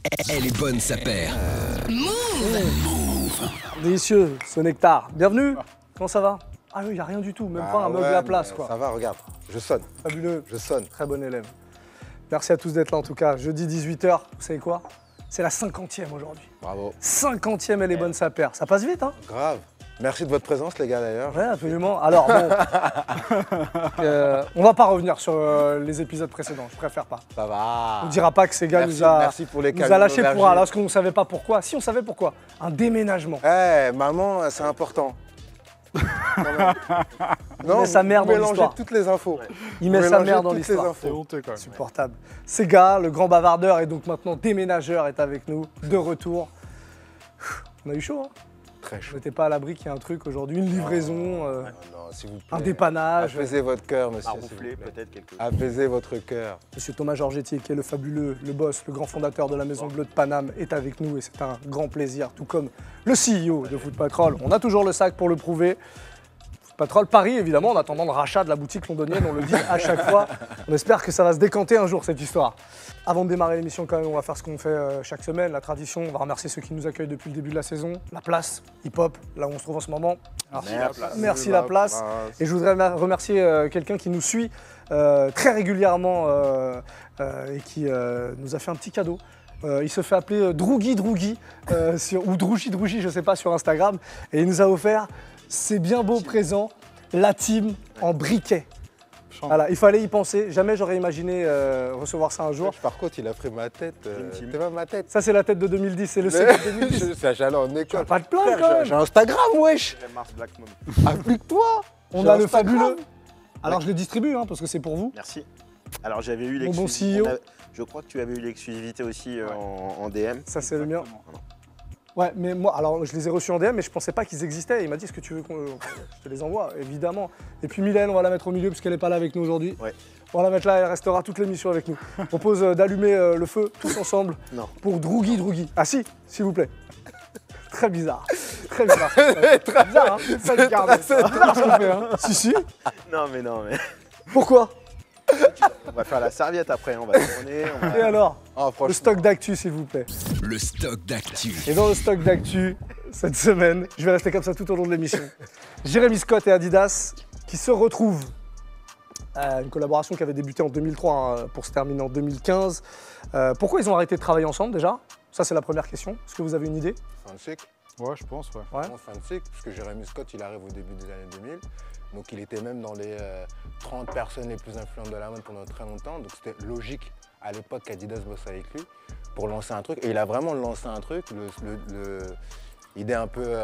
Elle est bonne, sa paire. Délicieux, ce nectar. Bienvenue. Comment ça va? Ah oui, il n'y a rien du tout, même pas un meuble à place, quoi. Ça va, regarde, je sonne. Fabuleux. Je sonne. Très bon élève. Merci à tous d'être là, en tout cas. Jeudi 18h, vous savez quoi? C'est la 50e aujourd'hui. Bravo. 50e, elle est bonne, sa paire. Ça passe vite, hein? Grave. Merci de votre présence, les gars, d'ailleurs. Ouais, absolument. Alors, bon, on va pas revenir sur les épisodes précédents, je préfère pas. Ça va. On ne dira pas que ces gars Merci pour les nous a camions lâché pour d'aubergine. alors qu'on ne savait pas pourquoi. Si, on savait pourquoi. Un déménagement. Eh, maman, c'est important. Non, met sa mère vous dans mélangez l'histoire. toutes les infos. Il met Vous sa mélangez mère dans toutes les l'histoire. infos. C'est honteux quand même. Insupportable. Sega, le grand bavardeur et donc maintenant déménageur, est avec nous, de retour. On a eu chaud, hein? Très On chaud. n'était pas à l'abri qu'il y ait un truc aujourd'hui, une livraison, Non, s'il vous plaît. un dépannage. Apaisez votre cœur, monsieur. À s'il vous rouffler plaît. peut-être quelque chose. Apaisez votre cœur. Monsieur Thomas Georgetti, qui est le fabuleux, le boss, le grand fondateur de la Maison Bleue de Paname, est avec nous et c'est un grand plaisir, tout comme le CEO de Foot Patrol. On a toujours le sac pour le prouver. Foot Patrol Paris, évidemment, en attendant le rachat de la boutique londonienne, on le dit à chaque fois. On espère que ça va se décanter un jour, cette histoire. Avant de démarrer l'émission, quand même, on va faire ce qu'on fait chaque semaine, la tradition. On va remercier ceux qui nous accueillent depuis le début de la saison. La place, hip-hop, là où on se trouve en ce moment. Merci la place. Et je voudrais remercier quelqu'un qui nous suit très régulièrement et qui nous a fait un petit cadeau. Il se fait appeler Drougui Drougui ou Drougi Drougi, je sais pas, sur Instagram. Et il nous a offert ces bien beaux présents, la team en briquet. Voilà, il fallait y penser. Jamais j'aurais imaginé recevoir ça un jour. Par contre, il a pris ma tête. T'es pas ma tête. Ça, c'est la tête de 2010, c'est le CD de 2010. C'est j'allais en école. Pas de plainte quand même. J'ai Instagram, wesh. Mars Black Mom. Applique-toi. On J'ai a le Instagram. fabuleux. Alors je le distribue hein, parce que c'est pour vous. Merci. Alors j'avais eu Mon bon l'exclusivité. CEO. Je crois que tu avais eu l'exclusivité aussi en DM. Ça, c'est le mien. Ouais, mais moi, alors je les ai reçus en DM, mais je pensais pas qu'ils existaient. Il m'a dit, est-ce que tu veux qu'on je te les envoie? Évidemment. Et puis Mylène, on va la mettre au milieu puisqu'elle n'est pas là avec nous aujourd'hui. Ouais. On va la mettre là, elle restera toute l'émission avec nous. Je propose d'allumer le feu tous ensemble Non. pour Drougui Drougui. Ah si, s'il vous plaît. Très bizarre. Très bizarre. Très bizarre, hein? Ça, il garde. C'est bizarre ce qu'on fait, hein? Si, si. Non mais. Pourquoi? On va faire la serviette après, on va tourner. Et alors? Ah, Le franchement. stock d'actu, s'il vous plaît. Le stock d'actu. Et dans le stock d'actu, cette semaine, je vais rester comme ça tout au long de l'émission. Jérémy Scott et Adidas qui se retrouvent. Une collaboration qui avait débuté en 2003 hein, pour se terminer en 2015. Pourquoi ils ont arrêté de travailler ensemble déjà? Ça, c'est la première question. Est-ce que vous avez une idée? Fin de cycle. Ouais, je pense, ouais. Ouais. Fin de cycle, puisque Jérémy Scott, il arrive au début des années 2000. Donc il était même dans les 30 personnes les plus influentes de la mode pendant très longtemps. Donc c'était logique à l'époque qu'Adidas bosse avec lui pour lancer un truc. Et il a vraiment lancé un truc. L'idée un peu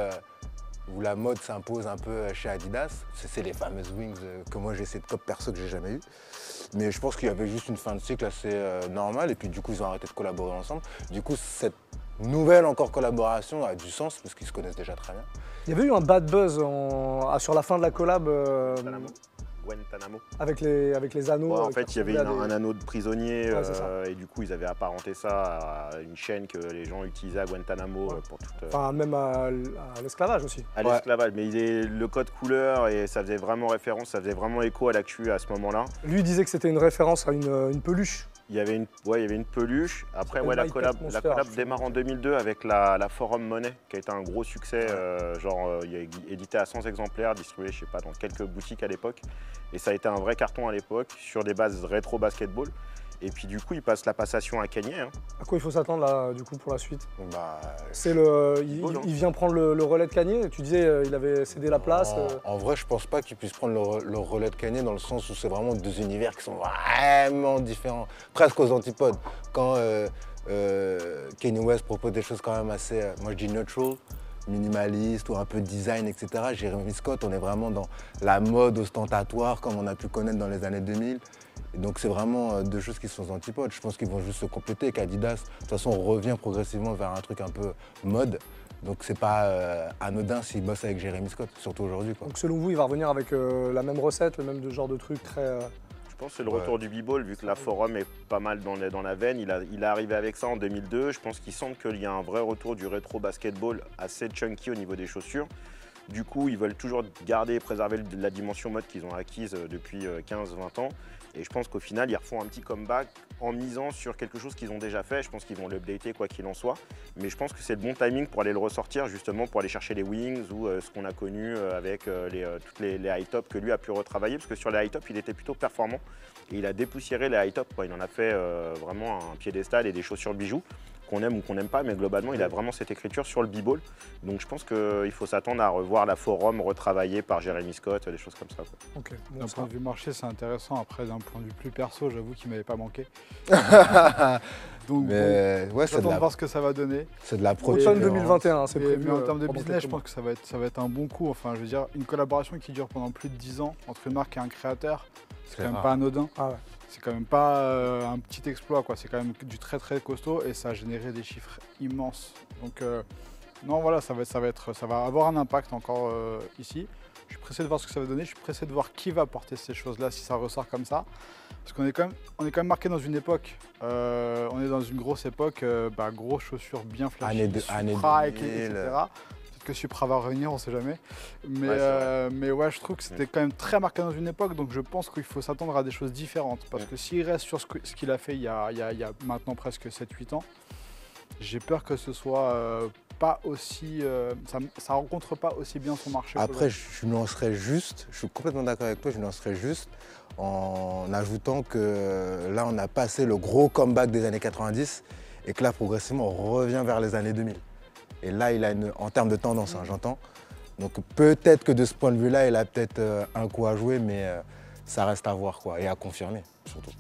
où la mode s'impose un peu chez Adidas, c'est les fameuses wings que moi j'ai essayé de cop perso que j'ai jamais eu. Mais je pense qu'il y avait juste une fin de cycle assez normale. Et puis du coup, ils ont arrêté de collaborer ensemble. Du coup, cette nouvelle encore collaboration a du sens parce qu'ils se connaissent déjà très bien. Il y avait eu un bad buzz sur la fin de la collab Guantanamo. avec les anneaux. Ouais, en fait, il y avait un un anneau de prisonnier Ouais, c'est ça. et du coup, ils avaient apparenté ça à une chaîne que les gens utilisaient à Guantanamo pour toute. Enfin, même à l'esclavage aussi. À l'esclavage, mais le code couleur et ça faisait vraiment référence, ça faisait vraiment écho à l'actu à ce moment-là. Lui disait que c'était une référence à une peluche. Il y avait une peluche. Après, s'appelle la My Pet collab Monster, démarre en 2002 avec la Forum Money, qui a été un gros succès. Il est édité à 100 exemplaires, distribué, je sais pas, dans quelques boutiques à l'époque. Et ça a été un vrai carton à l'époque, sur des bases rétro basketball. Et puis du coup, il passe la passation à Kanye. Hein. À quoi il faut s'attendre là, du coup, pour la suite? Donc, bah, C'est il vient prendre le relais de Kanye. Tu disais il avait cédé la place. En vrai, je pense pas qu'il puisse prendre le relais de Kanye dans le sens où c'est vraiment deux univers qui sont vraiment différents, presque aux antipodes. Quand Kanye West propose des choses quand même assez, moi je dis neutral, minimaliste ou un peu design, etc. Jérémy Scott, on est vraiment dans la mode ostentatoire comme on a pu connaître dans les années 2000. Et donc c'est vraiment deux choses qui sont aux antipodes. Je pense qu'ils vont juste se compléter, qu'Adidas, de toute façon, on revient progressivement vers un truc un peu mode. Donc c'est pas anodin s'il bosse avec Jérémy Scott, surtout aujourd'hui. Donc selon vous, il va revenir avec la même recette, le même genre de truc très. Je pense que c'est le retour du b-ball, vu que la Forum est pas mal dans la veine. Il est arrivé avec ça en 2002. Je pense qu'il semble qu'il y a un vrai retour du rétro basketball assez chunky au niveau des chaussures. Du coup, ils veulent toujours garder et préserver la dimension mode qu'ils ont acquise depuis 15-20 ans. Et je pense qu'au final, ils refont un petit comeback en misant sur quelque chose qu'ils ont déjà fait. Je pense qu'ils vont l'updater quoi qu'il en soit. Mais je pense que c'est le bon timing pour aller le ressortir, justement pour aller chercher les wings ou ce qu'on a connu avec toutes les high top que lui a pu retravailler. Parce que sur les high top, il était plutôt performant. Et il a dépoussiéré les high top. Il en a fait vraiment un piédestal et des chaussures bijoux qu'on aime ou qu'on n'aime pas, mais globalement, il a vraiment cette écriture sur le b-ball. Donc je pense qu'il faut s'attendre à revoir la forum retravaillée par Jeremy Scott, des choses comme ça. Ok, bon, D'un ça- point de vue marché, c'est intéressant. Après, d'un point de vue plus perso, j'avoue qu'il m'avait pas manqué. Donc, Mais ouais, j'attends de voir ce que ça va donner. c'est de la pro. Automne 2021, hein, c'est Mais, prévu. mais en termes de pendant business, je quelques pense que ça va être un bon coup. Enfin, je veux dire, une collaboration qui dure pendant plus de 10 ans entre une marque et un créateur, c'est quand même rare. pas anodin. mois. Ah ouais. C'est quand même pas un petit exploit, quoi. C'est quand même du très très costaud et ça a généré des chiffres immenses. Donc non, voilà, ça va avoir un impact encore ici. Je suis pressé de voir ce que ça va donner. Je suis pressé de voir qui va porter ces choses-là si ça ressort comme ça. Parce qu'on est quand même marqué dans une époque. On est dans une grosse époque, grosses chaussures bien flashy, Année Supra, 2000. etc. Peut-être que Supra va revenir, on sait jamais. Mais Ouais, c'est mais ouais, je trouve que c'était quand même très marqué dans une époque, donc je pense qu'il faut s'attendre à des choses différentes. Parce que s'il reste sur ce qu'il a fait il y a maintenant presque 7-8 ans, j'ai peur que ce soit pas aussi. Ça rencontre pas aussi bien son marché. Après, je nuancerais juste, je suis complètement d'accord avec toi, je nuancerais juste en ajoutant que là, on a passé le gros comeback des années 90 et que là, progressivement, on revient vers les années 2000. Et là, il a en termes de tendance, hein, j'entends. Donc peut-être que de ce point de vue-là, il a peut-être un coup à jouer, mais ça reste à voir quoi, et à confirmer surtout.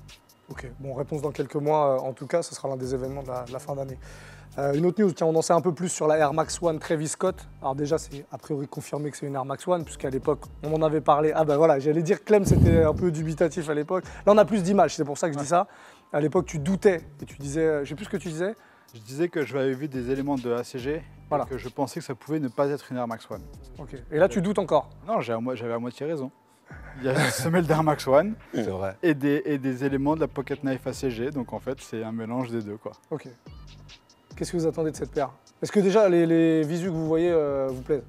Ok, bon, réponse dans quelques mois. En tout cas, ce sera l'un des événements de la fin d'année. Une autre news, tiens, on en sait un peu plus sur la Air Max One Travis Scott. Alors déjà, c'est a priori confirmé que c'est une Air Max One, puisqu'à l'époque, on en avait parlé. Ah ben voilà, j'allais dire Clem, c'était un peu dubitatif à l'époque. Là, on a plus d'images, c'est pour ça que je dis ça. À l'époque, tu doutais, et tu disais, je sais plus ce que tu disais. Je disais que je avais vu des éléments de ACG Voilà. et que je pensais que ça pouvait ne pas être une Air Max One. Ok. Et là, tu doutes encore. Non, j'avais à moitié raison. Il y a une semelle d'Air Max One C'est vrai. et des éléments de la Pocket Knife ACG, donc en fait, c'est un mélange des deux, quoi. Ok. Qu'est-ce que vous attendez de cette paire? Est-ce que déjà les visus que vous voyez vous plaisent?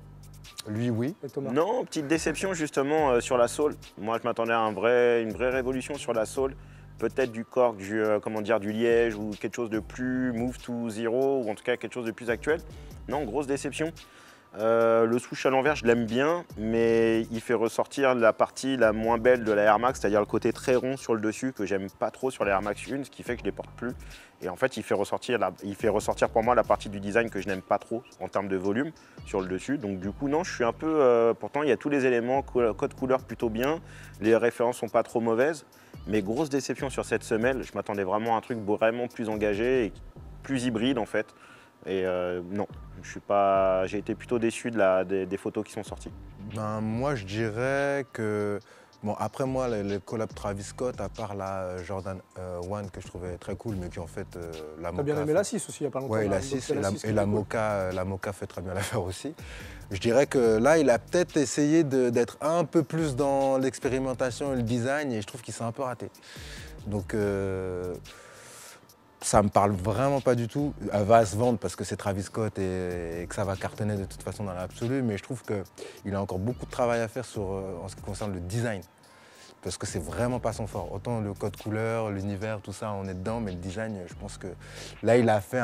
Lui, oui. Et Thomas? Non, petite déception justement sur la sole. Moi, je m'attendais à une vraie révolution sur la sole. Peut-être du cork, du liège ou quelque chose de plus move to zero ou en tout cas quelque chose de plus actuel. Non, grosse déception. Le swoosh à l'envers, je l'aime bien, mais il fait ressortir la partie la moins belle de la Air Max, c'est-à-dire le côté très rond sur le dessus que j'aime pas trop sur la Air Max 1, ce qui fait que je les porte plus. Et en fait, il fait ressortir pour moi la partie du design que je n'aime pas trop en termes de volume sur le dessus. Donc du coup, non, je suis un peu... pourtant, il y a tous les éléments, code couleur plutôt bien, les références sont pas trop mauvaises, mais grosse déception sur cette semelle. Je m'attendais vraiment à un truc vraiment plus engagé et plus hybride en fait. Et non, j'ai été plutôt déçu des photos qui sont sorties. Ben, moi, je dirais que... Bon, après moi, les collabs Travis Scott, à part la Jordan 1 que je trouvais très cool, mais qui en fait, la T'as Mocha... bien aimé la 6 aussi, il n'y a pas longtemps. Ouais, la 6 et la Mocha fait très bien l'affaire aussi. Je dirais que là, il a peut-être essayé d'être un peu plus dans l'expérimentation et le design, et je trouve qu'il s'est un peu raté. Donc... ça me parle vraiment pas du tout. Elle va se vendre parce que c'est Travis Scott et que ça va cartonner de toute façon dans l'absolu, mais je trouve qu'il a encore beaucoup de travail à faire en ce qui concerne le design. Parce que c'est vraiment pas son fort. Autant le code couleur, l'univers, tout ça, on est dedans, mais le design, je pense que là, il a fait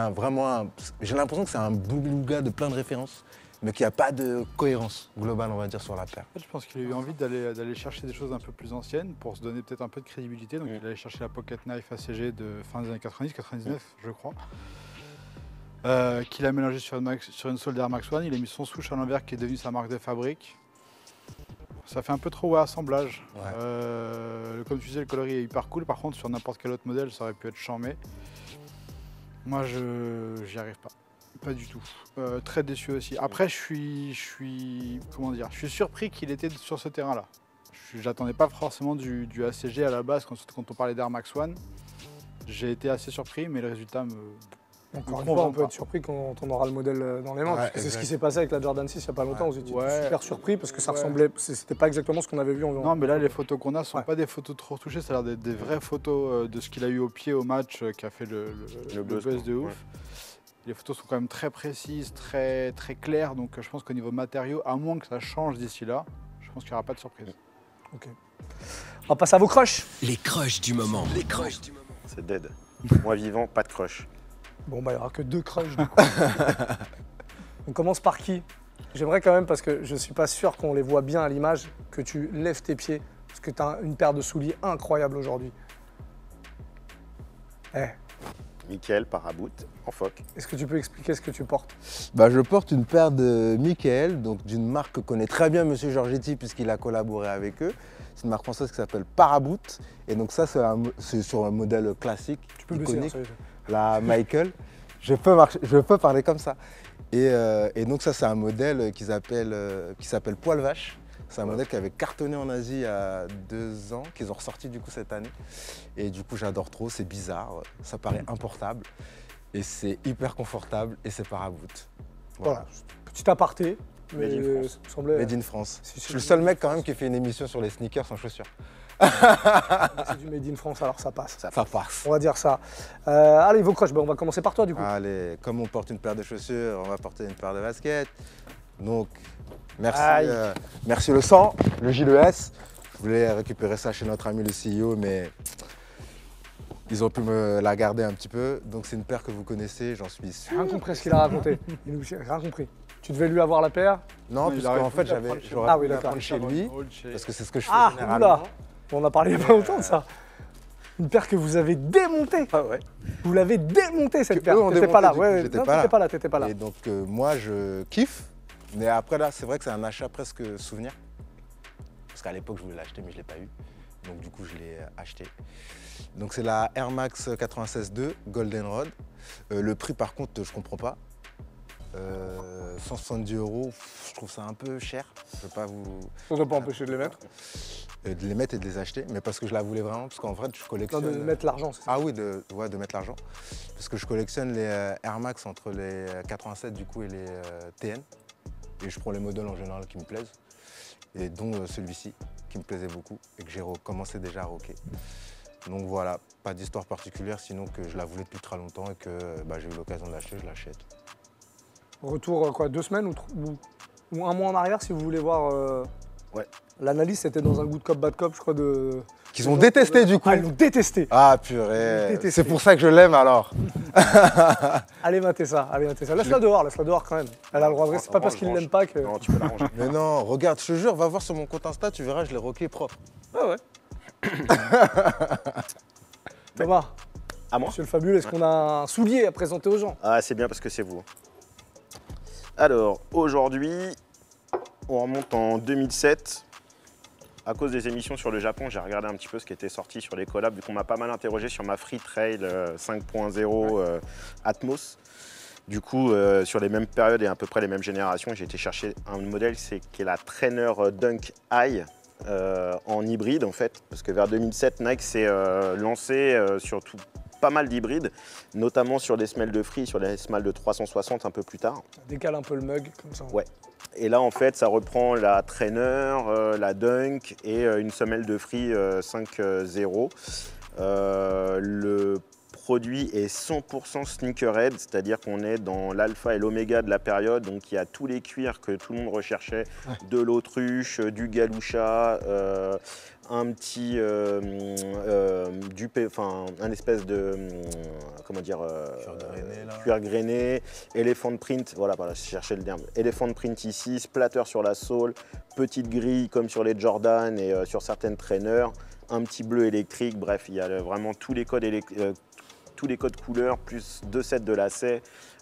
j'ai l'impression que c'est un boubouga de plein de références, mais qu'il n'y a pas de cohérence globale, on va dire, sur la paire. En fait, je pense qu'il a eu envie d'aller chercher des choses un peu plus anciennes pour se donner peut-être un peu de crédibilité. Donc il allait chercher la Pocket Knife ACG de fin des années 90-99, je crois. Qu'il a mélangé sur une sole d'Air Max One. Il a mis son swoosh à l'envers qui est devenu sa marque de fabrique. Ça fait un peu trop assemblage. Ouais. Comme tu disais, le coloris est hyper cool. Par contre, sur n'importe quel autre modèle, ça aurait pu être charmé. Moi, j'y arrive pas. Pas du tout. Très déçu aussi. Après, je suis surpris qu'il était sur ce terrain-là. J'attendais pas forcément du ACG à la base quand on parlait d'Air Max One. J'ai été assez surpris, mais le résultat me... Encore une fois, on peut être surpris quand on aura le modèle dans les mains, Ouais, parce que c'est ce exact. qui s'est passé avec la Jordan 6 il n'y a pas longtemps. Vous étiez Ouais. super surpris parce que ça Ouais. ressemblait, c'était pas exactement ce qu'on avait vu en Non, mais là, les photos qu'on a ne sont Ouais. pas des photos trop retouchées, c'est-à-dire des vraies photos de ce qu'il a eu au pied au match qui a fait le buzz quoi. de ouf. Ouais. Les photos sont quand même très précises, très claires, donc je pense qu'au niveau matériaux, à moins que ça change d'ici là, je pense qu'il n'y aura pas de surprise. Ok. On va passer à vos crushs. Les crushs du moment. Les crushs du moment. C'est dead. Moi vivant, pas de crush. Bon, bah, il n'y aura que 2 crushs. Du coup. On commence par qui? J'aimerais quand même, parce que je ne suis pas sûr qu'on les voit bien à l'image, que tu lèves tes pieds, parce que tu as une paire de souliers incroyable aujourd'hui. Eh, Mickaël Parabout, en phoque. est-ce que tu peux expliquer ce que tu portes? Bah, je porte une paire de Michael, donc d'une marque que connaît très bien Monsieur Giorgetti puisqu'il a collaboré avec eux. C'est une marque française qui s'appelle Parabout. Et donc ça, c'est sur un modèle classique, Tu peux baisser, hein, iconique, ça y est. la Michael. Je peux parler comme ça. Et donc ça, c'est un modèle qui s'appelle Poil Vache. C'est un modèle qui avait cartonné en Asie il y a 2 ans, qu'ils ont ressorti du coup cette année. Et du coup, j'adore trop, c'est bizarre, ça paraît importable. Et c'est hyper confortable et c'est Parabout. Voilà, petit aparté. Mais Made in France. ça me semblait. Made in France. Si, Je suis le seul mec quand même qui fait une émission sur les sneakers sans chaussures. C'est du Made in France, alors ça passe. Ça passe. On va dire ça. Allez, vos crushs, on va commencer par toi du coup. Allez, comme on porte une paire de chaussures, on va porter une paire de baskets. Donc, Aïe. merci le sang, le JLES. Je voulais récupérer ça chez notre ami le CEO, mais ils ont pu me la garder un petit peu. Donc c'est une paire que vous connaissez, j'en suis sûr. Rien compris ce qu'il a raconté. Il nous rien compris. Tu devais lui avoir la paire. Non, il parce aurait qu'en pu fait, la prendre chez j'aurais lui. Ah pu oui, la d'accord. prendre chez lui, parce que c'est ce que je fais Ah, généralement. oula. On a parlé il n'y a pas longtemps de ça. Une paire que vous avez démontée. Ah ouais. Vous l'avez démontée cette Que paire. eux ont T'étais pas là. démonté, du coup, j'étais non, pas là. t'étais pas là. Et donc moi je kiffe, mais après là c'est vrai que c'est un achat presque souvenir. Parce qu'à l'époque je voulais l'acheter mais je ne l'ai pas eu. Donc du coup je l'ai acheté. Donc c'est la Air Max 96.2 Golden Rod. Le prix par contre je comprends pas. 170 €, je trouve ça un peu cher. Je ne vais pas vous. Ça ne doit pas empêcher de les mettre. De les mettre et de les acheter, mais parce que je la voulais vraiment, parce qu'en vrai je Non, collectionne. de mettre l'argent, c'est ça. Ah oui, de mettre l'argent. Parce que je collectionne les Air Max entre les 87 du coup et les TN. Et je prends les modèles en général qui me plaisent. Et dont celui-ci, qui me plaisait beaucoup et que j'ai commencé déjà à rocker. Donc voilà, pas d'histoire particulière, sinon que je la voulais depuis très longtemps et que j'ai eu l'occasion de l'acheter, je l'achète. Retour quoi, 2 semaines ou 1 mois en arrière si vous voulez voir. Ouais. L'analyse c'était dans un Good Cop Bad Cop, je crois de. Qu'ils ont détesté du coup. Ah, ils l'ont détesté. Ah purée, Détesté. c'est pour ça que je l'aime alors. Allez mater ça, Laisse-la dehors quand même. Elle a le droit de rester. C'est pas parce qu'il Range. l'aime pas que. Non, tu peux la ranger. Mais non, regarde, je te jure, va voir sur mon compte Insta, tu verras, je l'ai rocké propre. Ah ouais. Thomas, À moi. Monsieur le Fabuleux, est-ce qu'on a un soulier à présenter aux gens? Ah, c'est bien parce que c'est vous. Alors, aujourd'hui, on remonte en 2007. À cause des émissions sur le Japon, j'ai regardé un petit peu ce qui était sorti sur les collabs, vu qu'on m'a pas mal interrogé sur ma Free Trail 5.0 Atmos. Du coup, sur les mêmes périodes et à peu près les mêmes générations, j'ai été chercher un modèle qui est la Trainer Dunk High en hybride en fait. Parce que vers 2007, Nike s'est lancé sur pas mal d'hybrides, notamment sur les semelles de Free, sur les semelles de 360 un peu plus tard. Ça décale un peu le mug comme ça. Ouais. Et là, en fait, ça reprend la Trainer, la Dunk et une semelle de Free 5.0. Le produit est 100% sneakerhead, c'est-à-dire qu'on est dans l'alpha et l'oméga de la période. Donc, il y a tous les cuirs que tout le monde recherchait, de l'autruche, du galoucha, un petit un espèce de cuir grainé, elephant print, voilà, je cherchais le terme, elephant print ici, splatter sur la sole, petite grille comme sur les Jordan et sur certaines traîneurs, un petit bleu électrique, bref, il y a vraiment tous les codes couleurs, plus 2 sets de lacets.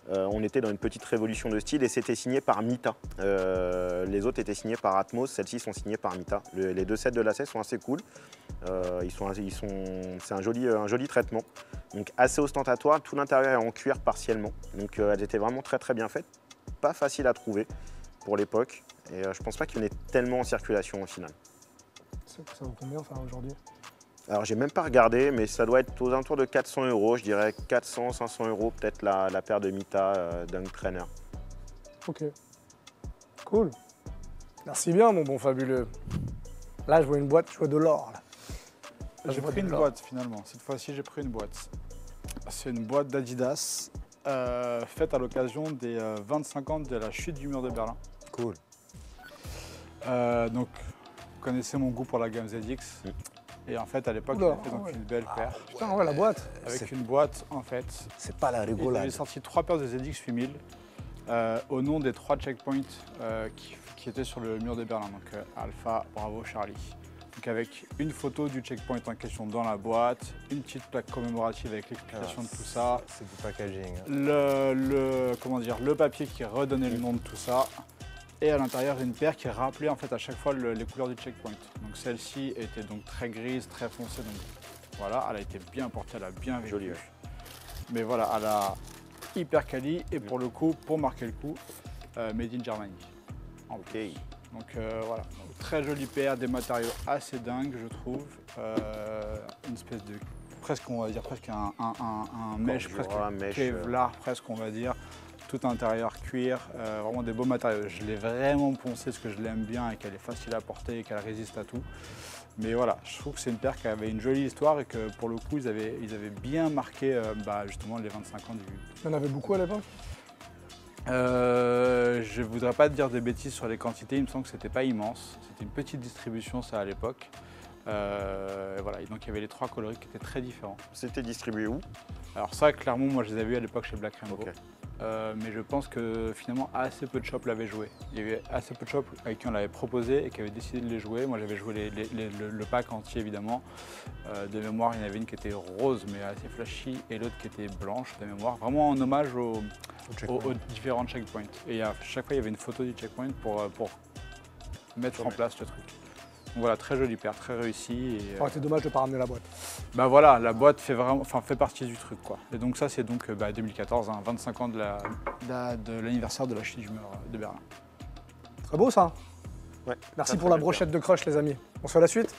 On était dans une petite révolution de style et c'était signé par Mita. Les autres étaient signés par Atmos, celles-ci sont signées par Mita. Les 2 sets de lacets sont assez cool. C'est un joli traitement. Donc assez ostentatoire, tout l'intérieur est en cuir partiellement. Donc elles étaient vraiment très très bien faites. Pas facile à trouver pour l'époque. Et je pense pas qu'il y en ait tellement en circulation au final. Ça vaut combien enfin aujourd'hui? Alors j'ai même pas regardé, mais ça doit être aux alentours de 400 €, je dirais 400-500 € peut-être la paire de Mita Dunk Trainer. Ok. Cool. Merci bien mon bon Fabuleux. Là je vois une boîte, je vois de l'or là. J'ai pris une boîte finalement. Cette fois-ci, j'ai pris une boîte. C'est une boîte d'Adidas faite à l'occasion des 25 ans de la chute du mur de Berlin. Cool. Donc, vous connaissez mon goût pour la gamme ZX. Et en fait, à l'époque, Oula, il avait fait donc ouais. une belle paire. Putain, ouais, la boîte. Avec une boîte, en fait. C'est pas la Il rigolade. avait sorti 3 paires de ZX8000 au nom des 3 checkpoints qui étaient sur le mur de Berlin. Donc Alpha, Bravo, Charlie. Donc avec une photo du checkpoint en question dans la boîte, une petite plaque commémorative avec l'explication de tout ça, C'est du packaging. hein. le papier qui redonnait le nom de tout ça, et à l'intérieur une paire qui rappelait en fait à chaque fois les couleurs du checkpoint. Donc celle-ci était donc très grise, très foncée, donc voilà, elle a été bien portée, elle a bien vécu. Jolie, ouais. Mais voilà, elle a hyper quali et pour le coup, pour marquer le coup, made in Germany. En Ok. plus. Donc voilà, donc, très jolie paire, des matériaux assez dingues je trouve. Une espèce de, presque on va dire, presque un mesh, presque mesh, Kevlar presque on va dire. Tout intérieur cuir, vraiment des beaux matériaux. Je l'ai vraiment poncé parce que je l'aime bien et qu'elle est facile à porter et qu'elle résiste à tout. Mais voilà, je trouve que c'est une paire qui avait une jolie histoire et que pour le coup ils avaient bien marqué justement les 25 ans du. Il y en avait beaucoup à l'époque. Je voudrais pas te dire des bêtises sur les quantités, il me semble que c'était pas immense. C'était une petite distribution ça à l'époque. Voilà, et donc il y avait les 3 coloris qui étaient très différents. C'était distribué où? Alors ça, clairement, moi je les ai vus à l'époque chez Black Rainbow. Ok. Mais je pense que finalement assez peu de shops l'avaient joué. Il y avait assez peu de shops avec qui on l'avait proposé et qui avaient décidé de les jouer. Moi j'avais joué le pack entier évidemment. De mémoire, il y en avait une qui était rose mais assez flashy et l'autre qui était blanche de mémoire. Vraiment en hommage aux différents checkpoints. Et à chaque fois il y avait une photo du checkpoint pour mettre en place le truc. Donc voilà, très jolie paire, très réussie. Et, Ça aurait été dommage de ne pas ramener la boîte. bah voilà, la boîte fait vraiment, fait partie du truc quoi. Et donc ça c'est donc 2014, 25 ans de l'anniversaire de la chute du mur de Berlin. Très beau ça. Ouais. Merci Très, pour très la belle brochette de crush les amis. On se fait la suite?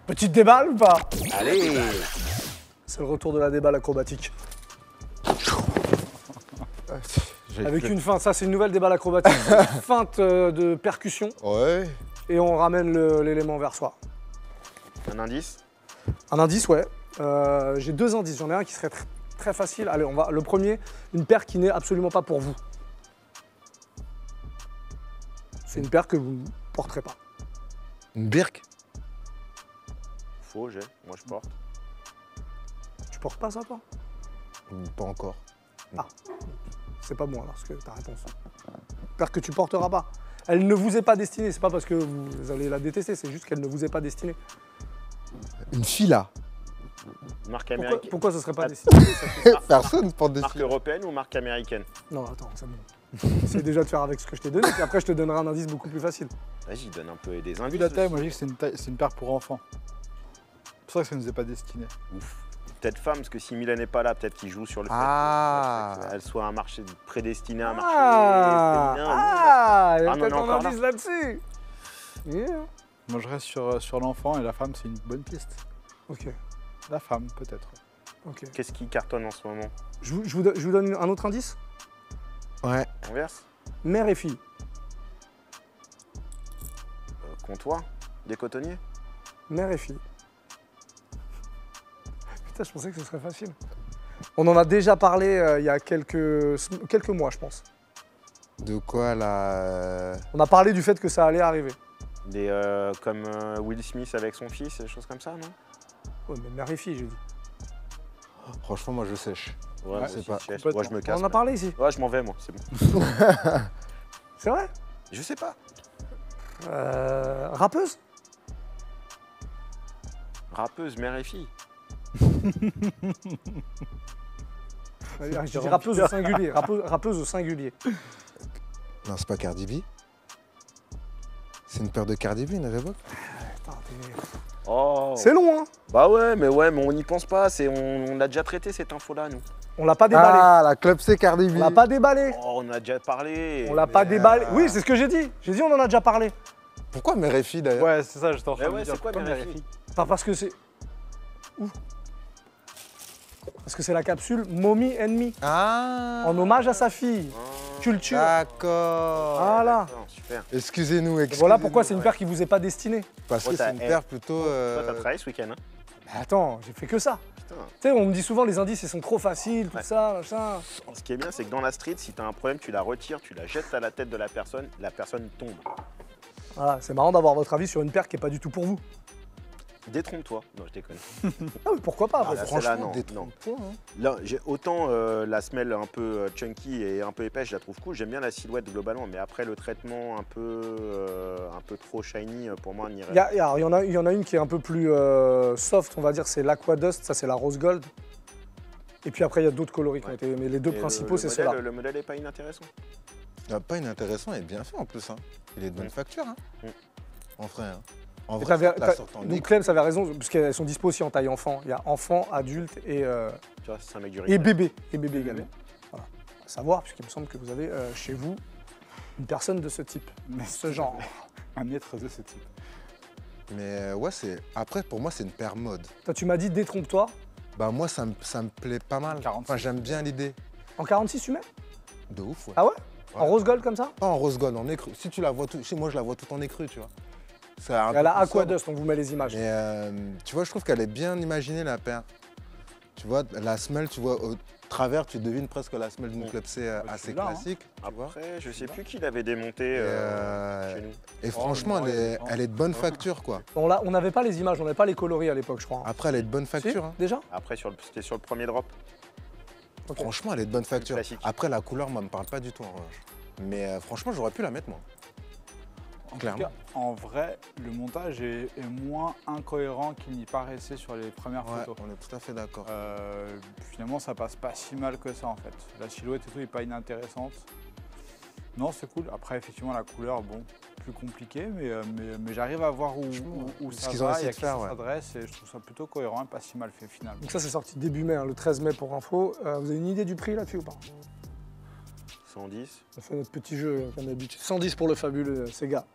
Petite déballe ou pas? Allez. C'est le retour de la déballe acrobatique. Avec une feinte, ça c'est une nouvelle déballe acrobatique. Une feinte de percussion Ouais. et on ramène l'élément vers soi. Un indice? Un indice, ouais. J'ai 2 indices. J'en ai un qui serait très facile. Allez, on va. Le premier, une paire qui n'est absolument pas pour vous. C'est une paire que vous ne porterez pas. Une birque. Faux, moi je porte. Tu portes pas ça, toi? Pas encore. C'est pas bon alors, ce que ta réponse. Paire que tu porteras pas. Elle ne vous est pas destinée. C'est pas parce que vous allez la détester, c'est juste qu'elle ne vous est pas destinée. Une fila. Marque américaine. Pourquoi ce serait pas destiné? Personne porte des Marque filas. européenne ou marque américaine? Non, attends, c'est bon. Essaye déjà de faire avec ce que je t'ai donné, puis après je te donnerai un indice beaucoup plus facile. Vas-y, donne un peu des Vu indices. la taille, aussi. moi je dis que c'est une paire pour enfants. C'est pour ça que ça ne nous est pas destiné. Ouf. Peut-être femme, parce que si Milan n'est pas là, peut-être qu'il joue sur le Ah. fait qu'elle soit un marché prédestiné à un marché Ah, féminin. ah, il y a Ah, on en peut-être est un encore indice là-dessus. Yeah. Moi je reste sur l'enfant et la femme c'est une bonne piste. Ok, La femme peut-être. ok. Qu'est-ce qui cartonne en ce moment? Je vous donne un autre indice. Ouais. Inverse? Mère et fille. Comptoir? Des cotonniers? Mère et fille. Putain, je pensais que ce serait facile. On en a déjà parlé il y a quelques mois, je pense. De quoi là? On a parlé du fait que ça allait arriver. Des, comme Will Smith avec son fils, des choses comme ça, non? Ouais, mais mère et fille, j'ai dit. Franchement, moi je sèche. Ouais, moi c'est aussi, pas- je sais. complètement. Moi, je me casse. On en a parlé ici. Ouais, je m'en vais, moi, c'est bon. C'est vrai? Je sais pas. Rappeuse? Rappeuse, mère et fille. Je dis rappeuse au singulier. Rappeuse au singulier. Non, c'est pas Cardi B. C'est une paire de Cardi B, une Reebok. Putain, Oh. c'est long, hein? Bah ouais, mais on n'y pense pas. On a déjà traité cette info-là, nous. On l'a pas déballé. Ah, la Club C Cardi B. On l'a pas déballé. Oh, on a déjà parlé. On l'a pas déballé. Oui, c'est ce que j'ai dit. J'ai dit on en a déjà parlé. Pourquoi mère et fille d'ailleurs? Ouais, c'est ça, j'étais en train Mais de ouais, me dire. c'est quoi pourquoi mère et mère et fille? Pas parce que c'est. Où? Parce que c'est la capsule Mommy and Me. Ah. En hommage à sa fille. Culture. D'accord. Voilà. D'accord, super. Excusez-nous, excusez-nous. Voilà pourquoi c'est une paire qui vous est pas destinée. Parce que Oh, c'est une t'as- paire plutôt. Toi, t'as travaillé ce week-end, hein? Mais attends, j'ai fait que ça. Putain. Tu sais, on me dit souvent les indices ils sont trop faciles, tout Ouais. ça, machin. Ce qui est bien, c'est que dans la street, si t'as un problème, tu la retires, tu la jettes à la tête de la personne tombe. Voilà, c'est marrant d'avoir votre avis sur une paire qui est pas du tout pour vous. Détrompe-toi. Non, je déconne. Ah, mais pourquoi pas après. là, Franchement, celle-là, non, détrompe-toi, hein. Là, autant la semelle un peu chunky et un peu épaisse, je la trouve cool. J'aime bien la silhouette globalement, mais après le traitement un peu trop shiny, pour moi, n'irait pas. Il y en a une qui est un peu plus soft, on va dire, c'est l'Aquadust, ça c'est la Rose Gold. Et puis après, il y a d'autres coloris qui ont été. Mais les deux Et principaux, c'est modèle- ceux-là. Le modèle est pas inintéressant. Pas inintéressant et bien fait en plus. Hein. Il est de bonne facture. Hein. En vrai. Hein. En Et vrai, la sorte en donc écran. Clem, ça avait raison, parce qu'elles sont dispo aussi en taille enfant. Il y a enfant, adulte et Tu vois, c'est un mec du Et retail. bébé, également. Voilà. À savoir, puisqu'il me semble que vous avez chez vous une personne de ce type, Mais ce genre. Un être de ce type. Mais ouais, c'est. Après, pour moi, c'est une paire mode. Toi, tu m'as dit détrompe-toi. Bah, moi, ça me plaît pas mal. 46. Enfin, j'aime bien l'idée. En 46, tu mets? De ouf, ouais. Ah ouais, Ouais. En rose gold comme ça? Pas en rose gold, en écru. Si tu la vois tout. Si moi, je la vois tout en écru, tu vois. C'est un Il y a la peu plus sobre. Aquadust, on vous met les images. Mais tu vois, je trouve qu'elle est bien imaginée, la paire. Tu vois, la semelle, tu vois, au travers, tu devines presque la semelle d'une club C assez tu l'as, hein. classique. Tu vois. Après, je sais plus qui l'avait démonté chez nous. Et franchement, non, elle est de bonne facture, quoi. On n'avait pas les images, on n'avait pas les coloris à l'époque, je crois. Après, elle est de bonne Si, facture. Hein. déjà? Après, c'était sur le premier drop. Ok. Franchement, elle est de bonne facture. Classique. Après, la couleur, moi, me parle pas du tout, en revanche. Mais franchement, j'aurais pu la mettre, moi. En tout Clairement. cas, en vrai, le montage est moins incohérent qu'il n'y paraissait sur les premières Ouais, photos. on est tout à fait d'accord. Finalement, ça passe pas si mal que ça en fait. La silhouette et tout est pas inintéressante. Non, c'est cool. Après, effectivement, la couleur, bon, plus compliqué, mais j'arrive à voir où ce ça qu'ils ont va essayé et à de qui faire, ça ouais. s'adresse. Et je trouve ça plutôt cohérent et pas si mal fait finalement. Donc ça, c'est sorti début mai, hein, le 13 mai pour info. Vous avez une idée du prix là-dessus ou pas? 110. On fait notre petit jeu comme d'habitude. 110 pour le fabuleux Sega.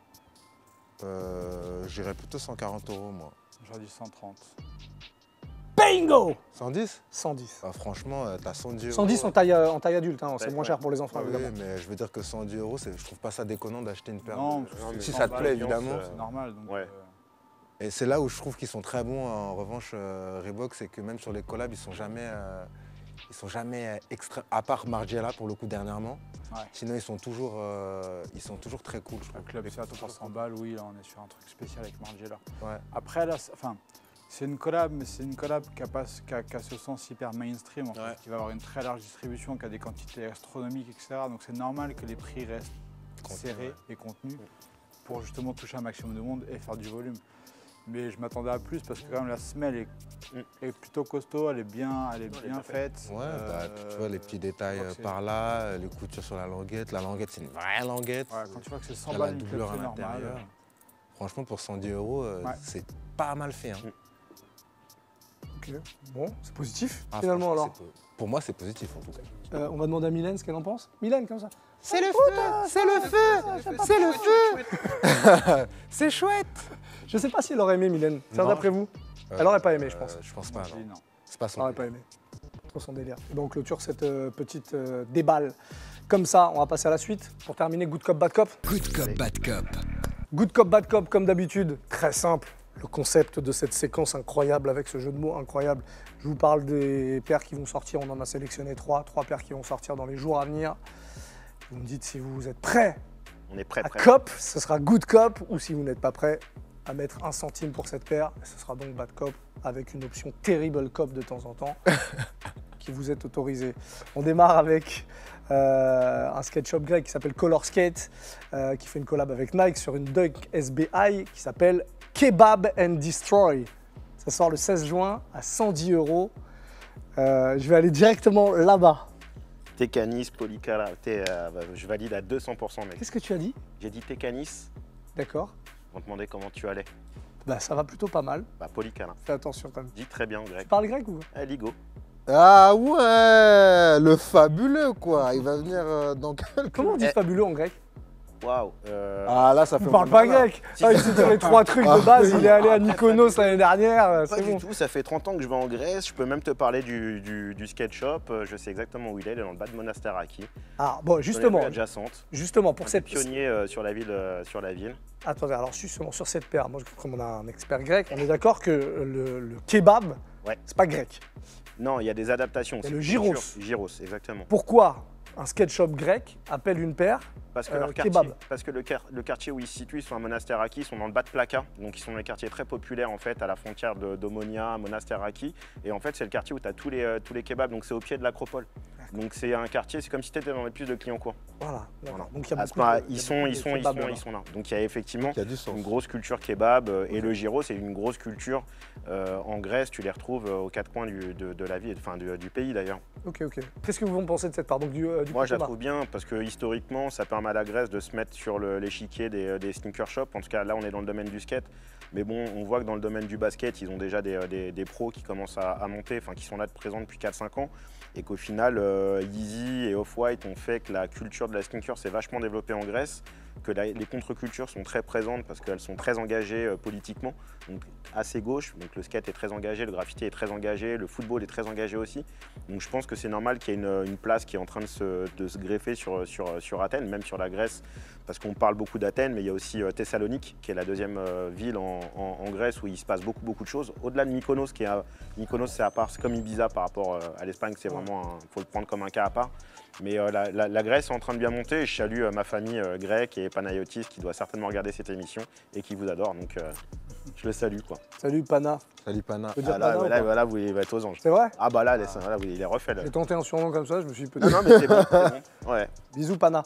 J'irais plutôt 140 €, moi. J'aurais dit 130. Bingo! 110 110. Ah, franchement, t'as 110 €. 110 en taille adulte, hein, c'est Ouais, moins cher pour les enfants, Ah oui, évidemment. mais je veux dire que 110 €, je trouve pas ça déconnant d'acheter une paire. Non, de- si 100 ça te balles, plaît, l'ambiance, évidemment. C'est normal. Donc, Ouais. Et c'est là où je trouve qu'ils sont très bons, en revanche, Reebok, c'est que même sur les collabs, ils sont jamais extra. À part Margiela pour le coup dernièrement. Ouais. Sinon, ils sont toujours très cool, je Le trouve. club c'est à 300 balles, oui, là on est sur un truc spécial avec Margiela. Ouais. Après, là, c'est une collab, mais c'est une collab qui a ce sens hyper mainstream, en fait, Ouais. qui va avoir une très large distribution, qui a des quantités astronomiques, etc. Donc c'est normal que les prix restent Contenu, serrés ouais. et contenus pour justement toucher un maximum de monde et faire du volume. Mais je m'attendais à plus parce que quand même la semelle est plutôt costaud, elle est bien faite. Ouais, tu vois les petits détails je crois que c'est- par là, les coutures sur la languette. La languette, c'est une vraie languette. Ouais, quand tu vois que c'est 100 Elle a balles la une doublure à club normale. l'intérieur. Franchement, pour 110 €, Ouais. c'est pas mal fait. Hein. Ok, bon, c'est positif Ah, finalement franchement, alors. pour moi, c'est positif en tout cas. On va demander à Mylène ce qu'elle en pense. Mylène, comme ça. C'est le feu, c'est le feu, c'est le feu. C'est chouette. Je sais pas si elle aurait aimé Mylène. C'est Non. d'après vous? Elle aurait pas aimé, je pense. Je pense Moi, pas, je dis non. non. C'est pas Elle son. aurait pas aimé. Trop son délire. Et ben, on clôture cette petite déballe. Comme ça, on va passer à la suite. Pour terminer, good cop, bad cop. Good cop, bad cop. Good cop, bad cop, comme d'habitude. Très simple. Le concept de cette séquence incroyable avec ce jeu de mots incroyable. Je vous parle des paires qui vont sortir. On en a sélectionné trois paires qui vont sortir dans les jours à venir. Vous me dites si vous êtes prêts On est prêt. à cop, ce sera good cop, ou si vous n'êtes pas prêt à mettre 1 centime pour cette paire, ce sera donc bad cop avec une option terrible cop de temps en temps qui vous est autorisée. On démarre avec un skate shop grec qui s'appelle Color Skate, qui fait une collab avec Nike sur une Dunk SBI qui s'appelle Kebab and Destroy. Ça sort le 16 juin à 110 €. Je vais aller directement là-bas. Técanis, Polycala. Je valide à 200%, mec. Qu'est-ce que tu as dit? J'ai dit Técanis. D'accord. On te demandait comment tu allais. Bah, ça va plutôt pas mal. Bah, Polycala. Fais attention quand même. Dis très bien, Tu grec. parles grec ou? Ah, Ligo. Ah ouais, le fabuleux quoi. Il va venir dans quelques. Comment on dit fabuleux en grec? Waouh. Ah là, ça fait. Il parle pas grec. Ah, il sait dire les 3 trucs de base. Il est allé à Mykonos l'année dernière. Pas C'est du bon. tout, ça fait 30 ans que je vais en Grèce. Je peux même te parler du skate shop. Je sais exactement où il est dans le bas de Monastiraki. Ah bon, justement, Adjacente. justement pour cette Pionnier sur la ville. Attendez, alors justement sur cette paire, moi comme on a un expert grec, on est d'accord que le kebab, Ouais. c'est pas grec. Non, il y a des adaptations. Il y a c'est le une gyros. culture. Gyros, exactement. Pourquoi un skate shop grec appelle une paire Parce que, leur quartier, kebab. parce que le quartier où ils se situent, ils sont à Monastéraki, ils sont dans le bas de Plaka. Donc ils sont dans les quartiers très populaires en fait, à la frontière d'Omonia, Monastéraki. Et en fait, c'est le quartier où tu as tous les kebabs, donc c'est au pied de l'acropole. Donc c'est un quartier, c'est comme si tu étais dans les plus de Clignancourt. Voilà, d'accord. Voilà. Donc il y a À beaucoup ce moment-là, de- il y ils a sont, beaucoup ils de sont, ils kebabs sont, là-bas. ils sont là. Donc il y a effectivement Qui a du sens. une grosse culture kebab et le gyro, c'est une grosse culture en Grèce. Tu les retrouves aux quatre coins de la ville, enfin du pays d'ailleurs. Ok, ok. Qu'est-ce que vous en pensez de cette part donc, du Moi, je la Kotoma? trouve bien parce que historiquement, ça permet à la Grèce de se mettre sur l'échiquier des sneaker shops. En tout cas, là, on est dans le domaine du skate. Mais bon, on voit que dans le domaine du basket, ils ont déjà des pros qui commencent à monter, enfin qui sont là de présent depuis 4-5 ans. Et qu'au final, Yeezy et Off-White ont fait que la culture de la sneaker s'est vachement développée en Grèce, que les contre-cultures sont très présentes parce qu'elles sont très engagées politiquement, donc assez gauche. Donc le skate est très engagé, le graffiti est très engagé, le football est très engagé aussi. Donc je pense que c'est normal qu'il y ait une place qui est en train de se greffer sur Athènes, même sur la Grèce, parce qu'on parle beaucoup d'Athènes, mais il y a aussi Thessalonique, qui est la deuxième ville en Grèce où il se passe beaucoup de choses. Au-delà de Mykonos, Mykonos c'est à part, c'est comme Ibiza par rapport à l'Espagne, c'est vraiment, faut le prendre comme un cas à part. Mais la Grèce est en train de bien monter et je salue ma famille grecque et Panayotis qui doit certainement regarder cette émission et qui vous adore, donc je le salue quoi. Salut Pana. Salut Pana. Tu peux dire Ah, là, Pana ou là, pas là, vous êtes aux anges. C'est vrai? Ah bah là, il est refait là. J'ai tenté un surnom comme ça, je me suis dit Non, peut-être. non, mais c'est bon, c'est bon. Ouais. Bisous Pana.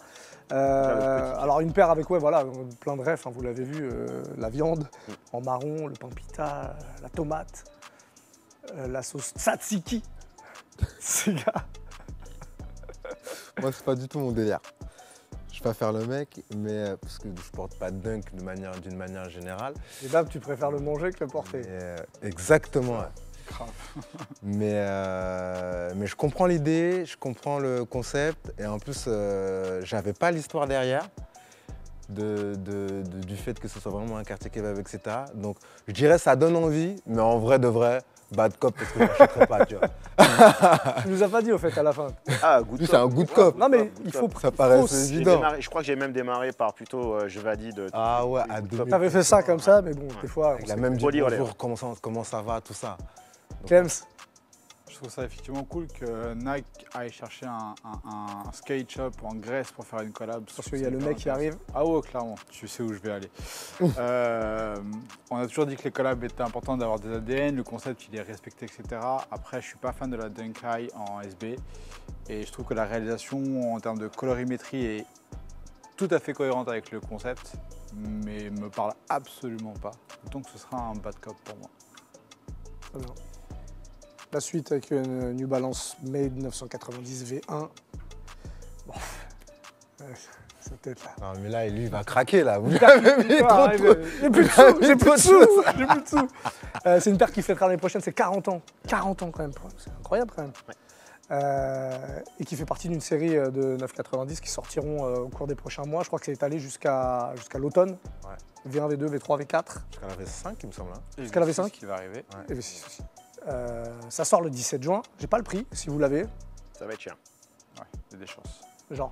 petit. Alors une paire avec voilà, plein de refs, hein, vous l'avez vu, la viande en marron, le pain pita, la tomate, la sauce tzatziki. Ces gars. Moi, c'est pas du tout mon délire. Je vais pas faire le mec, mais parce que je porte pas de dunk d'une manière générale. Et Bab, tu préfères le manger que le porter. Exactement. Ouais. Grave. Mais je comprends l'idée, je comprends le concept, et en plus, j'avais pas l'histoire derrière du fait que ce soit vraiment un quartier kebab, etc. Donc, je dirais ça donne envie, mais en vrai de vrai, bad cop parce que je n'achèterai pas, tu vois. Tu nous as pas dit au fait à la fin. Ah, good Lui, cop. c'est un good cop. Non mais Good il cop. faut. Ça paraît faut- assez J'ai évident. démarré- je crois que j'ai même démarré par plutôt je valide. Ah ouais, à Good 2000. cop. T'avais fait ça comme ça, mais bon, des fois. Avec la même du Poli, bonjour, comment ça va, tout ça. James, Je trouve ça effectivement cool que Nike aille chercher un skate shop en Grèce pour faire une collab. parce qu'il y a le mec qui arrive. Ah ouais, clairement, tu sais où je vais aller. On a toujours dit que les collabs étaient importants d'avoir des ADN, le concept il est respecté, etc. Après, je suis pas fan de la Dunk High en SB et je trouve que la réalisation en termes de colorimétrie est tout à fait cohérente avec le concept, mais me parle absolument pas. Donc ce sera un bad cop pour moi. Très bien. La suite avec une New Balance Made 990 V1. Bon. Sa tête là. Non, mais là, lui, il va craquer, là. Vous lui avez mis trop Ah, de j'ai plus de sous, j'ai plus de sous, j'ai plus de sous. C'est une paire qui fêtera l'année prochaine, c'est 40 ans. 40 ans quand même, c'est incroyable quand même. Ouais. Et qui fait partie d'une série de 990 qui sortiront au cours des prochains mois. Je crois que c'est étalé jusqu'à l'automne. Ouais. V1, V2, V3, V4. Jusqu'à la V5, il me semble. Hein. Jusqu'à la V5 qui va arriver. Et V6 aussi. Ça sort le 17 juin. J'ai pas le prix, si vous l'avez. Ça va être cher. Ouais, il y a des chances. Genre,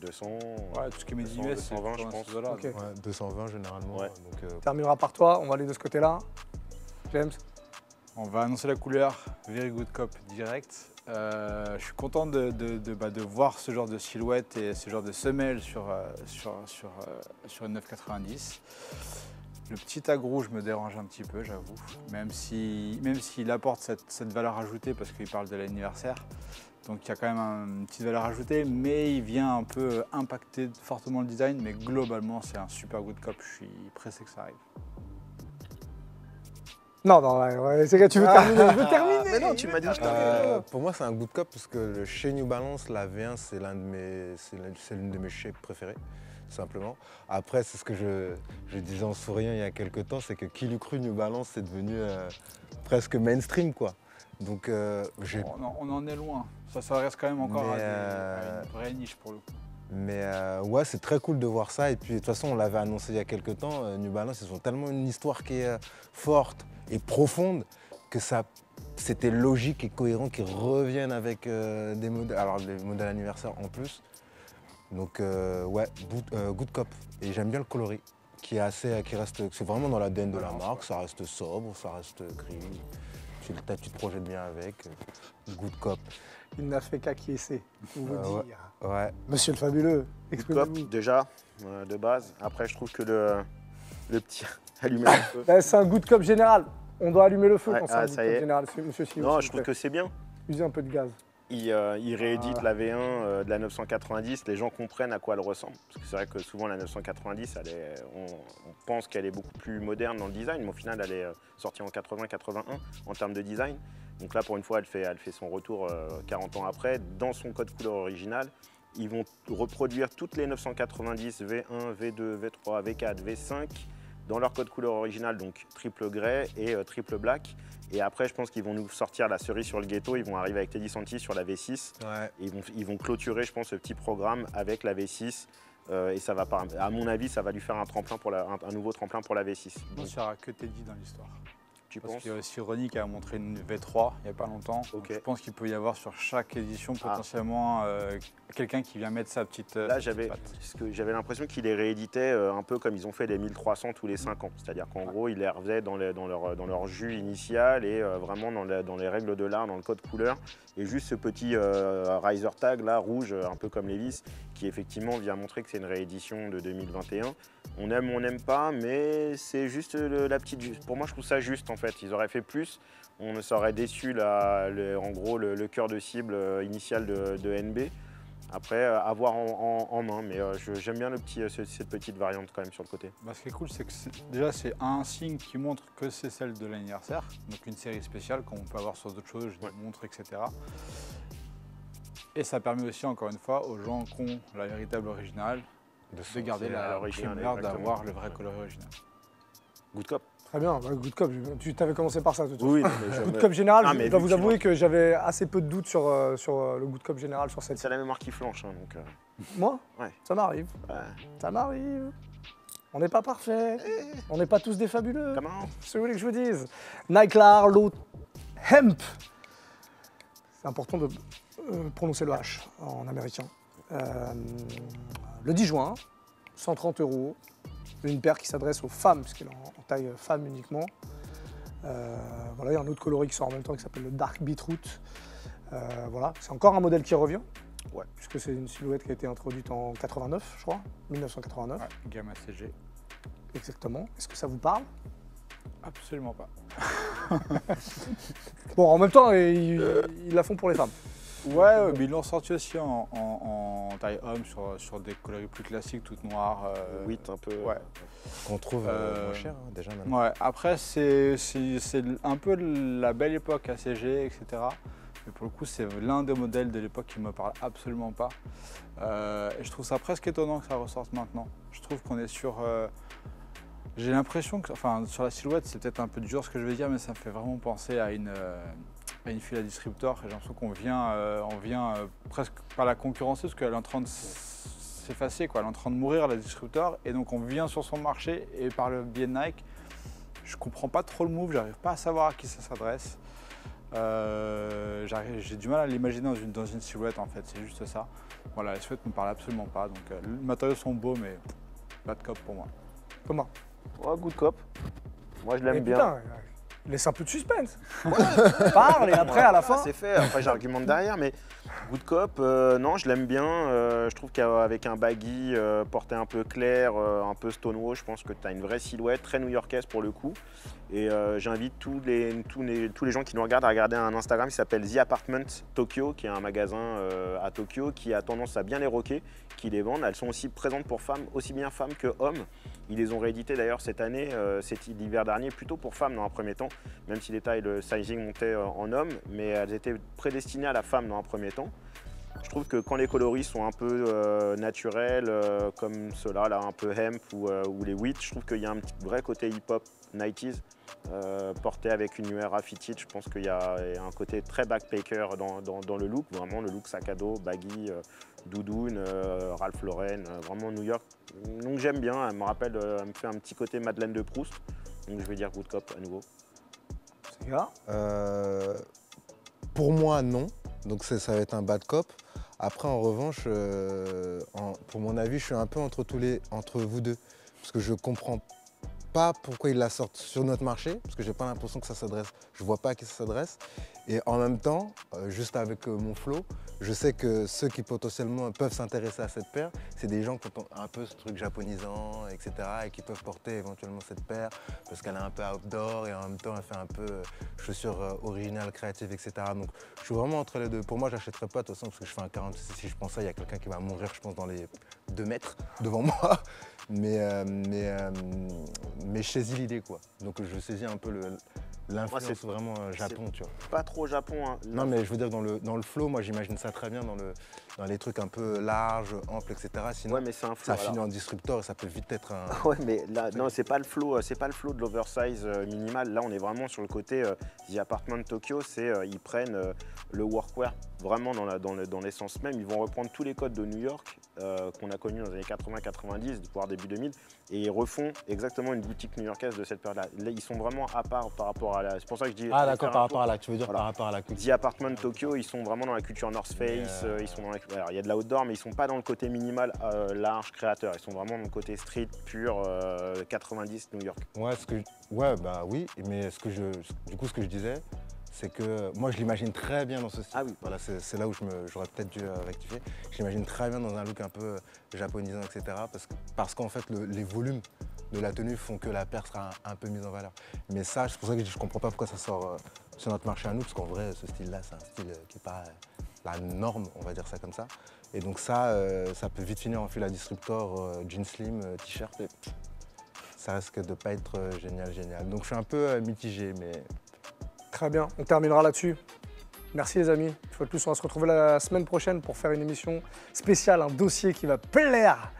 200. Ouais, tout ce qui est made in 200, US, c'est 220, je dans pense. ces eaux-là. Ok. Ouais, 220 généralement. Ouais. Donc, terminera par toi. On va aller de ce côté-là. James. On va annoncer la couleur, Very Good Cop direct. Je suis content de voir ce genre de silhouette et ce genre de semelle sur une 990. Le petit tag rouge me dérange un petit peu, j'avoue, même s'il apporte cette valeur ajoutée parce qu'il parle de l'anniversaire. Donc il y a quand même une petite valeur ajoutée, mais il vient un peu impacter fortement le design. Mais globalement, c'est un super good cop. Je suis pressé que ça arrive. Non, ouais, c'est que tu veux terminer. Je veux terminer. Mais non, tu m'as dit que je t'avais. pour moi, c'est un good cop parce que le chez New Balance, la V1, c'est l'une de mes shapes préférées, simplement. Après, c'est ce que je disais en souriant il y a quelques temps, c'est que qui l'eût cru, New Balance, c'est devenu presque mainstream, quoi. Donc, j'ai... On en est loin. Ça reste quand même encore Mais, à une vraie niche pour le coup. Mais ouais, c'est très cool de voir ça. Et puis de toute façon, on l'avait annoncé il y a quelques temps, New Balance, ils ont tellement une histoire qui est forte et profonde que c'était logique et cohérent qu'ils reviennent avec des modèles, alors des modèles anniversaires en plus. Donc ouais, good cop. Et j'aime bien le coloris, qui reste, c'est vraiment dans l'ADN de la marque. Ça reste sobre, ça reste gris. Tu te projettes bien avec, good cop. il n'a fait qu'acquiescer. Vous vous dire. Ouais. Monsieur le fabuleux, exprimez-vous. Cop, déjà, de base. Après, je trouve que le petit allumer un peu. Là, c'est un good cop général. On doit allumer le feu Ouais, quand c'est un good ça cop y est. général, monsieur Sio. Non, je trouve que c'est bien. Usez un peu de gaz. Il réédite la V1 de la 990, les gens comprennent à quoi elle ressemble. Parce que c'est vrai que souvent la 990, on pense qu'elle est beaucoup plus moderne dans le design, mais au final elle est sortie en 80-81 en termes de design. Donc là pour une fois elle fait son retour 40 ans après. Dans son code couleur original, ils vont reproduire toutes les 990 V1, V2, V3, V4, V5 dans leur code couleur original, donc triple grey et triple black. Et après, je pense qu'ils vont nous sortir la cerise sur le ghetto. Ils vont arriver avec Teddy Santis sur la V6. Ouais. Et ils vont clôturer, je pense, ce petit programme avec la V6. Et ça va, à mon avis, ça va lui faire un tremplin pour un nouveau tremplin pour la V6. Non, Donc, il n'y aura que Teddy dans l'histoire. tu Parce penses qu'il y a aussi Ronnie qui a montré une V3 il n'y a pas longtemps. Donc Ok. je pense qu'il peut y avoir sur chaque édition potentiellement quelqu'un qui vient mettre sa petite. Là, sa petite j'avais patte. l'impression qu'ils les rééditaient un peu comme ils ont fait les 1300 tous les 5 ans. C'est-à-dire qu'en gros, ils les refaisaient dans leur jus initial et vraiment dans les règles de l'art, dans le code couleur. Et juste ce petit riser tag là, rouge, un peu comme Levi's, qui effectivement vient montrer que c'est une réédition de 2021. On aime ou on n'aime pas, mais c'est juste la petite... Pour moi, je trouve ça juste en fait. Ils auraient fait plus, on aurait déçu en gros le cœur de cible initial de NB. Après, à voir en main, mais j'aime bien cette petite variante quand même sur le côté. Bah, ce qui est cool, c'est que déjà c'est un signe qui montre que c'est celle de l'anniversaire, donc une série spéciale comme on peut avoir sur d'autres choses, des montres, etc. Et ça permet aussi, encore une fois, aux gens qui ont la véritable originale de garder l'original, primeur, exactement. d'avoir le vrai colorier original. Good cop. Très bien, bah, good cop. Tu t'avais commencé par ça, de toute façon. Oui, Good cop général, Ah, mais je dois vous effectivement. avouer que j'avais assez peu de doutes sur le good cop général sur cette c'est la mémoire qui flanche. Hein, donc, Moi Ouais. Ça m'arrive. ouais. Ça m'arrive. On n'est pas parfait. On n'est pas tous des fabuleux. Comment C'est vous voulez que je vous dise. Nike Larlo Hemp. C'est important de prononcer le H en américain. Le 10 juin, 130 €. Une paire qui s'adresse aux femmes, puisqu'elle est en taille femme uniquement. Voilà, il y a un autre coloris qui sort en même temps qui s'appelle le Dark Beetroot. Voilà, c'est encore un modèle qui revient. Ouais. Puisque c'est une silhouette qui a été introduite en 89, je crois, 1989. Ouais, gamme ACG. Exactement. Est-ce que ça vous parle? Absolument pas. Bon, en même temps, ils la font pour les femmes. Ouais, mais ils l'ont sorti aussi en taille homme sur des coloris plus classiques, toutes noires. 8 un peu. Ouais. Qu'on trouve moins cher hein, déjà maintenant. Ouais, après c'est un peu la belle époque ACG, etc. Mais pour le coup, c'est l'un des modèles de l'époque qui ne me parle absolument pas. Et je trouve ça presque étonnant que ça ressorte maintenant. Je trouve qu'on est sur... j'ai l'impression que... Enfin, sur la silhouette, c'est peut-être un peu dur ce que je vais dire, mais ça me fait vraiment penser à une file à distributeur. J'ai l'impression qu'on vient presque par la concurrencer parce qu'elle est en train de s'effacer, quoi. Elle est en train de mourir, la distributeur. Et donc on vient sur son marché et par le biais de Nike, je comprends pas trop le move, j'arrive pas à savoir à qui ça s'adresse. J'ai du mal à l'imaginer dans une silhouette en fait, c'est juste ça. Voilà, les silhouettes ne me parlent absolument pas, donc les matériaux sont beaux mais pas de cop pour moi. Comment? Ouais, good cop. Moi, je Mais l'aime bien. putain, laisse un peu de suspense. Parle et après, à la fin. C'est fait, après j'argumente derrière, mais good cop, non, je l'aime bien. Je trouve qu'avec un baggy porté un peu clair, un peu stonewall, je pense que tu as une vraie silhouette, très new-yorkaise pour le coup. Et j'invite tous les gens qui nous regardent à regarder un Instagram qui s'appelle The Apartment Tokyo, qui est un magasin à Tokyo qui a tendance à bien les rocker, qui les vendent. Elles sont aussi présentes pour femmes, aussi bien femmes que hommes. Ils les ont rééditées d'ailleurs cette année, l'hiver dernier, plutôt pour femmes dans un premier temps, même si le sizing montait en homme, mais elles étaient prédestinées à la femme dans un premier temps. Je trouve que quand les coloris sont un peu naturels, comme ceux-là, là, un peu hemp ou les wheat, je trouve qu'il y a un vrai côté hip-hop 90s, porté avec une UR fitted. Je pense qu'il y a un côté très backpacker dans le look, vraiment le look sac à dos, baggy, doudoune, Ralph Lauren, vraiment New York. Donc j'aime bien, elle me fait un petit côté Madeleine de Proust, donc je vais dire good cop à nouveau. C'est gars. Pour moi, non. Donc ça va être un bad cop. Après, en revanche, pour mon avis, je suis un peu entre vous deux. Parce que je comprends pas pourquoi ils la sortent sur notre marché, parce que j'ai pas l'impression que ça s'adresse. Je vois pas à qui ça s'adresse. Et en même temps, juste avec mon flow, je sais que ceux qui potentiellement peuvent s'intéresser à cette paire, c'est des gens qui ont un peu ce truc japonisant, etc. et qui peuvent porter éventuellement cette paire parce qu'elle est un peu outdoor et en même temps elle fait un peu chaussures originales, créatives, etc. Donc je suis vraiment entre les deux. Pour moi, je n'achèterais pas de toute façon parce que je fais un 46. Si je prends ça, il y a quelqu'un qui va mourir, je pense, dans les 2 mètres devant moi. Mais je saisis l'idée, quoi. Donc je saisis un peu l'influence vraiment Japon, tu vois. Pas trop Japon, hein. Non, mais je veux dire, dans le flow, moi j'imagine ça très bien dans les trucs un peu larges, amples, etc. Sinon, Ouais, mais c'est un flow. ça finit en disrupteur et ça peut vite être un. Ouais, mais là, non, c'est pas le flow de l'oversize minimal. Là, on est vraiment sur le côté The Apartment Tokyo. Ils prennent le workwear vraiment dans l'essence même. Ils vont reprendre tous les codes de New York qu'on a connus dans les années 80-90, voire début 2000, et ils refont exactement une boutique new-yorkaise de cette période-là. Là, ils sont vraiment à part par rapport à la. C'est pour ça que je dis. Ah d'accord, par rapport à la. Tu veux dire par rapport à la culture. The Apartment Tokyo, ils sont vraiment dans la culture North Face. Ils sont alors, il y a de la outdoor, mais ils sont pas dans le côté minimal, large, créateur. Ils sont vraiment dans le côté street pur 90 New York. Ouais, bah oui, mais ce que je disais, c'est que moi je l'imagine très bien dans ce style. Ah oui. Voilà, c'est là où j'aurais peut-être dû rectifier. Je l'imagine très bien dans un look un peu japonisant, etc. Parce qu'en fait, les volumes de la tenue font que la paire sera un peu mise en valeur. Mais ça, c'est pour ça que je comprends pas pourquoi ça sort sur notre marché à nous, parce qu'en vrai, ce style-là, c'est un style qui n'est pas la norme, on va dire ça comme ça. Et donc ça peut vite finir en fil à disruptor, jean slim, t-shirt, et ça risque de pas être génial. Donc je suis un peu mitigé, mais... Très bien, on terminera là-dessus. Merci les amis. Une fois de plus, on va se retrouver la semaine prochaine pour faire une émission spéciale, un dossier qui va plaire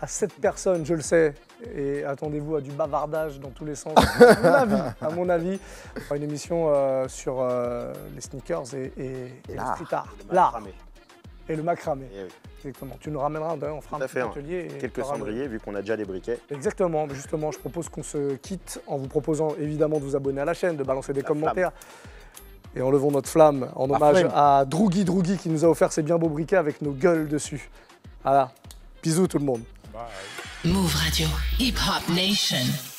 à 7 personnes, je le sais. Et attendez-vous à du bavardage dans tous les sens, à mon avis. On fera une émission sur les sneakers et le street art. L'art et le macramé. Et oui. Exactement. Tu nous ramèneras, on fera un petit atelier. Et quelques cendriers, vu qu'on a déjà les briquets. Exactement. Justement, je propose qu'on se quitte en vous proposant évidemment de vous abonner à la chaîne, de balancer des commentaires. Et en levant notre flamme en hommage à Droogy qui nous a offert ces bien beaux briquets avec nos gueules dessus. Voilà. Bisous tout le monde. Bye. Move Radio, Hip Hop Nation.